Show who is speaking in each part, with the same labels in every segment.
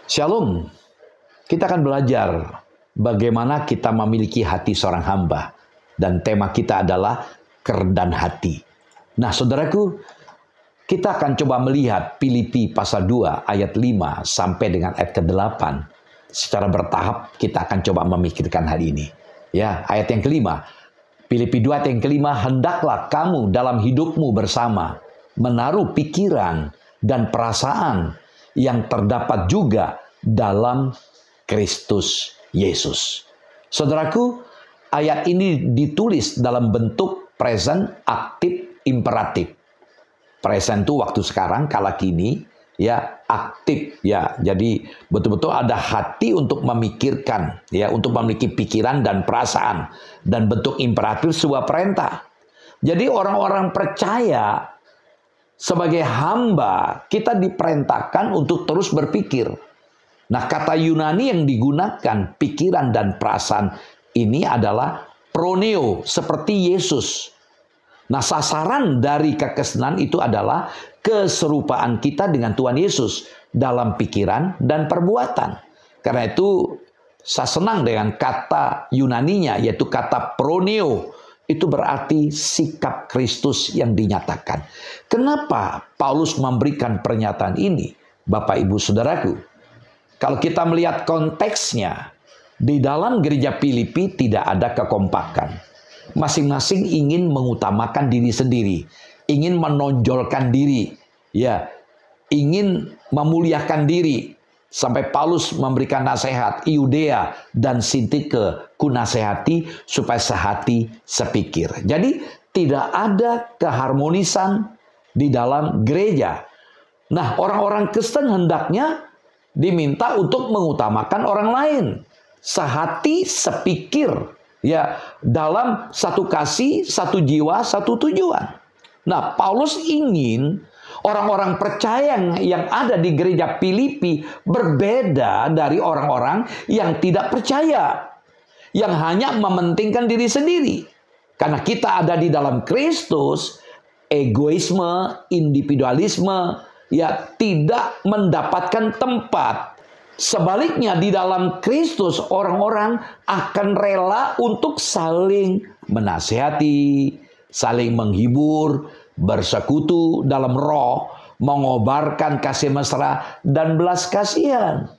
Speaker 1: Shalom, kita akan belajar bagaimana kita memiliki hati seorang hamba. Dan tema kita adalah kerendahan hati. Nah saudaraku, kita akan coba melihat Filipi pasal 2 ayat 5 sampai dengan ayat ke-8. Secara bertahap kita akan coba memikirkan hal ini. Ya, ayat yang kelima. Filipi 2 ayat yang kelima, hendaklah kamu dalam hidupmu bersama menaruh pikiran dan perasaan yang terdapat juga dalam Kristus Yesus. Saudaraku, ayat ini ditulis dalam bentuk present aktif imperatif. Present itu waktu sekarang, kala kini, ya, aktif, ya. Jadi betul-betul ada hati untuk memikirkan, ya, untuk memiliki pikiran dan perasaan. Dan bentuk imperatif sebuah perintah. Jadi orang-orang percaya sebagai hamba, kita diperintahkan untuk terus berpikir. Nah, kata Yunani yang digunakan, pikiran dan perasaan, ini adalah proneo, seperti Yesus. Nah, sasaran dari kekristenan itu adalah keserupaan kita dengan Tuhan Yesus dalam pikiran dan perbuatan. Karena itu, saya senang dengan kata Yunaninya, yaitu kata proneo. Itu berarti sikap Kristus yang dinyatakan. Kenapa Paulus memberikan pernyataan ini? Bapak, Ibu, Saudaraku, kalau kita melihat konteksnya, di dalam gereja Filipi tidak ada kekompakan. Masing-masing ingin mengutamakan diri sendiri, ingin menonjolkan diri, ya, ingin memuliakan diri. Sampai Paulus memberikan nasihat, Yudea dan Sintike ku nasihati supaya sehati sepikir. Jadi tidak ada keharmonisan di dalam gereja. Nah, orang-orang Kristen hendaknya diminta untuk mengutamakan orang lain. Sehati sepikir, ya, dalam satu kasih, satu jiwa, satu tujuan. Nah, Paulus ingin orang-orang percaya yang ada di gereja Filipi berbeda dari orang-orang yang tidak percaya, yang hanya mementingkan diri sendiri. Karena kita ada di dalam Kristus, egoisme, individualisme, ya, tidak mendapatkan tempat. Sebaliknya di dalam Kristus orang-orang akan rela untuk saling menasihati, saling menghibur, bersekutu dalam roh, mengobarkan kasih mesra dan belas kasihan.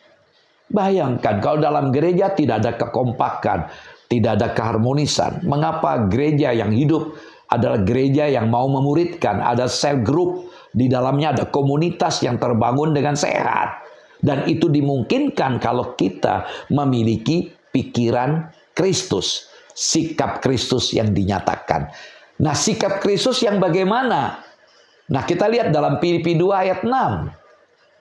Speaker 1: Bayangkan kalau dalam gereja tidak ada kekompakan, tidak ada keharmonisan. Mengapa gereja yang hidup adalah gereja yang mau memuridkan, ada cell group, di dalamnya ada komunitas yang terbangun dengan sehat. Dan itu dimungkinkan kalau kita memiliki pikiran Kristus, sikap Kristus yang dinyatakan. Nah, sikap Kristus yang bagaimana? Nah, kita lihat dalam Filipi 2 ayat 6.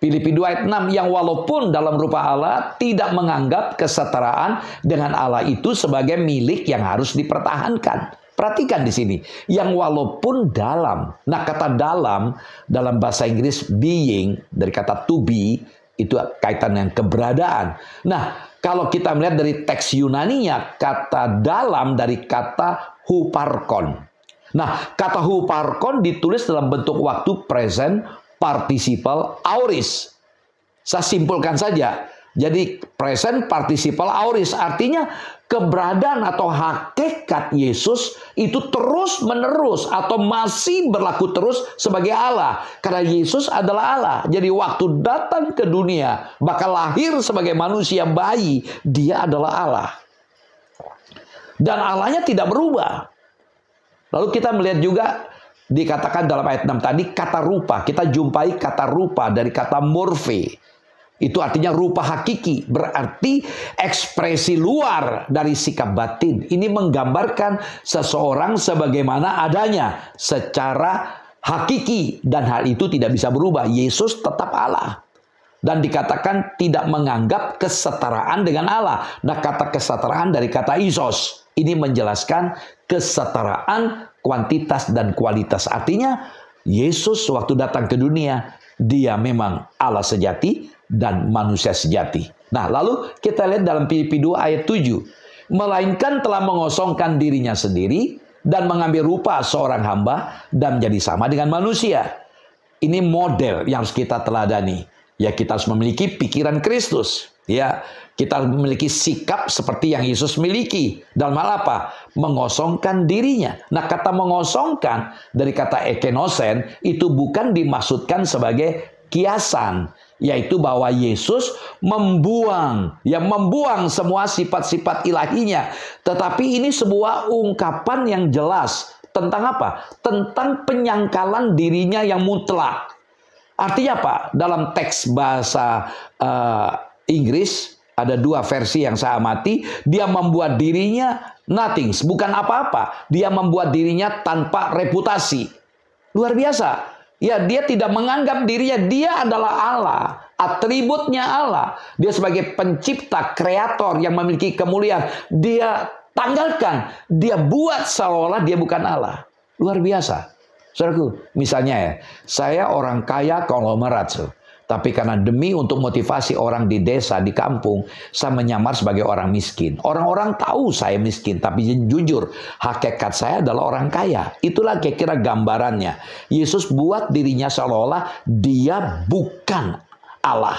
Speaker 1: Filipi 2 ayat 6, yang walaupun dalam rupa Allah tidak menganggap kesetaraan dengan Allah itu sebagai milik yang harus dipertahankan. Perhatikan di sini, yang walaupun dalam. Nah, kata dalam bahasa Inggris being, dari kata to be, itu kaitan dengan keberadaan. Nah, kalau kita melihat dari teks Yunaninya, kata dalam dari kata huparkon. Nah, kata huparkon ditulis dalam bentuk waktu present participle aorist. Saya simpulkan saja. Jadi present participle aorist artinya keberadaan atau hakikat Yesus itu terus menerus atau masih berlaku terus sebagai Allah. Karena Yesus adalah Allah. Jadi waktu datang ke dunia, bakal lahir sebagai manusia bayi, dia adalah Allah. Dan Allahnya tidak berubah. Lalu kita melihat juga dikatakan dalam ayat 6 tadi kata rupa. Kita jumpai kata rupa dari kata morphe. Itu artinya rupa hakiki. Berarti ekspresi luar dari sikap batin. Ini menggambarkan seseorang sebagaimana adanya secara hakiki. Dan hal itu tidak bisa berubah. Yesus tetap Allah. Dan dikatakan tidak menganggap kesetaraan dengan Allah. Nah, kata kesetaraan dari kata isos. Ini menjelaskan kesetaraan kuantitas dan kualitas. Artinya Yesus waktu datang ke dunia, dia memang Allah sejati dan manusia sejati. Nah, lalu kita lihat dalam Filipi 2 ayat 7. Melainkan telah mengosongkan dirinya sendiri dan mengambil rupa seorang hamba dan menjadi sama dengan manusia. Ini model yang harus kita teladani. Ya, kita harus memiliki pikiran Kristus. Ya, kita memiliki sikap seperti yang Yesus miliki. Dalam hal apa? Mengosongkan dirinya. Nah, kata mengosongkan dari kata ekenosen itu bukan dimaksudkan sebagai kiasan, yaitu bahwa Yesus membuang semua sifat-sifat ilahinya. Tetapi ini sebuah ungkapan yang jelas tentang apa? Tentang penyangkalan dirinya yang mutlak. Artinya apa? Dalam teks bahasa Inggris ada dua versi yang saya amati. Dia membuat dirinya nothing, bukan apa-apa. Dia membuat dirinya tanpa reputasi. Luar biasa. Ya, dia tidak menganggap dirinya dia adalah Allah, atributnya Allah. Dia sebagai pencipta, kreator yang memiliki kemuliaan. Dia tanggalkan, dia buat seolah-olah dia bukan Allah. Luar biasa. Saudaraku, misalnya ya, saya orang kaya konglomerat, tapi karena demi untuk motivasi orang di desa, di kampung, saya menyamar sebagai orang miskin. Orang-orang tahu saya miskin, tapi jujur, hakikat saya adalah orang kaya. Itulah kira-kira gambarannya. Yesus buat dirinya seolah-olah dia bukan Allah,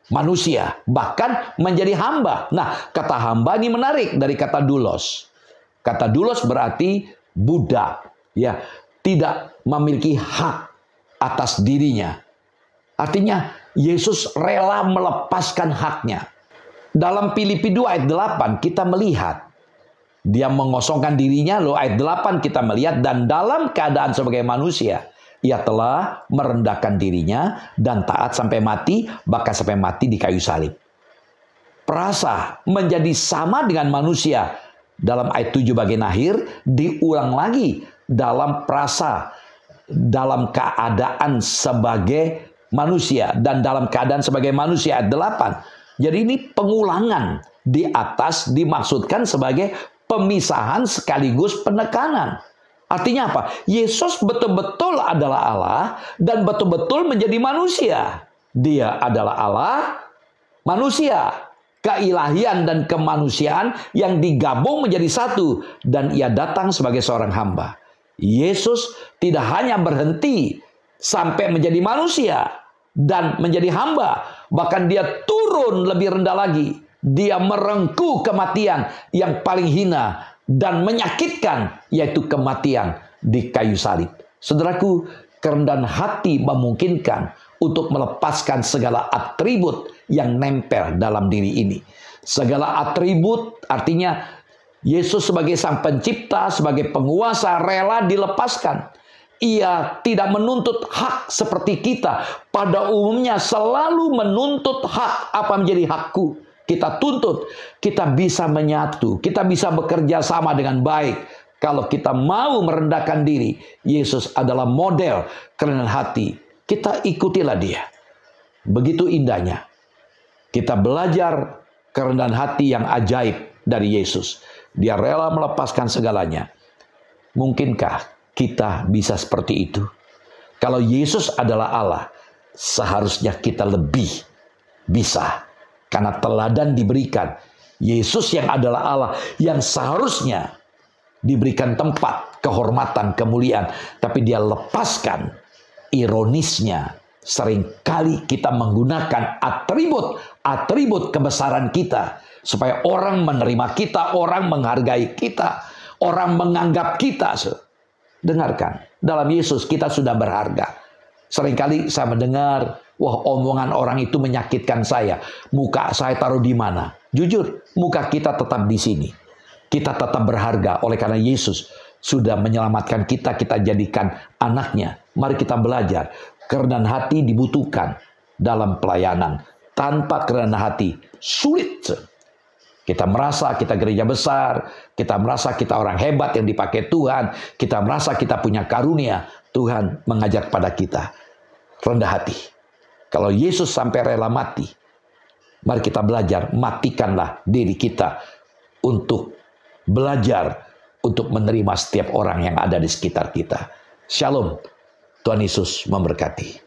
Speaker 1: manusia, bahkan menjadi hamba. Nah, kata hamba ini menarik dari kata doulos. Kata doulos berarti budak, ya, tidak memiliki hak atas dirinya. Artinya, Yesus rela melepaskan haknya. Dalam Filipi 2 ayat 8 kita melihat dia mengosongkan dirinya, loh, ayat 8 kita melihat, dan dalam keadaan sebagai manusia ia telah merendahkan dirinya dan taat sampai mati, bahkan sampai mati di kayu salib. Perasa menjadi sama dengan manusia. Dalam ayat 7 bagian akhir diulang lagi dalam perasa, dalam keadaan sebagai manusia, dan dalam keadaan sebagai manusia ayat 8. Jadi ini pengulangan. Di atas dimaksudkan sebagai pemisahan sekaligus penekanan. Artinya apa? Yesus betul-betul adalah Allah dan betul-betul menjadi manusia. Dia adalah Allah, manusia. Keilahian dan kemanusiaan yang digabung menjadi satu, dan ia datang sebagai seorang hamba. Yesus tidak hanya berhenti sampai menjadi manusia dan menjadi hamba, bahkan dia turun lebih rendah lagi. Dia merengkuh kematian yang paling hina dan menyakitkan, yaitu kematian di kayu salib. Saudaraku, kerendahan hati memungkinkan untuk melepaskan segala atribut yang nempel dalam diri ini. Segala atribut artinya Yesus sebagai sang pencipta, sebagai penguasa, rela dilepaskan. Ia tidak menuntut hak seperti kita. Pada umumnya selalu menuntut hak. Apa menjadi hakku? Kita tuntut. Kita bisa menyatu. Kita bisa bekerja sama dengan baik. Kalau kita mau merendahkan diri. Yesus adalah model kerendahan hati. Kita ikutilah dia. Begitu indahnya. Kita belajar kerendahan hati yang ajaib dari Yesus. Dia rela melepaskan segalanya. Mungkinkah kita bisa seperti itu? Kalau Yesus adalah Allah, seharusnya kita lebih bisa. Karena teladan diberikan. Yesus yang adalah Allah, yang seharusnya diberikan tempat, kehormatan, kemuliaan. Tapi dia lepaskan. Ironisnya, seringkali kita menggunakan atribut kebesaran kita. Supaya orang menerima kita, orang menghargai kita, orang menganggap kita. Dengarkan, dalam Yesus kita sudah berharga. Seringkali saya mendengar, wah, omongan orang itu menyakitkan saya. Muka saya taruh di mana? Jujur, muka kita tetap di sini. Kita tetap berharga oleh karena Yesus sudah menyelamatkan kita, kita jadikan anaknya. Mari kita belajar. Kerendahan hati dibutuhkan dalam pelayanan. Tanpa kerendahan hati, sulit. Kita merasa kita gereja besar, kita merasa kita orang hebat yang dipakai Tuhan, kita merasa kita punya karunia. Tuhan mengajak pada kita, rendah hati. Kalau Yesus sampai rela mati, mari kita belajar, matikanlah diri kita untuk belajar, untuk menerima setiap orang yang ada di sekitar kita. Shalom, Tuhan Yesus memberkati.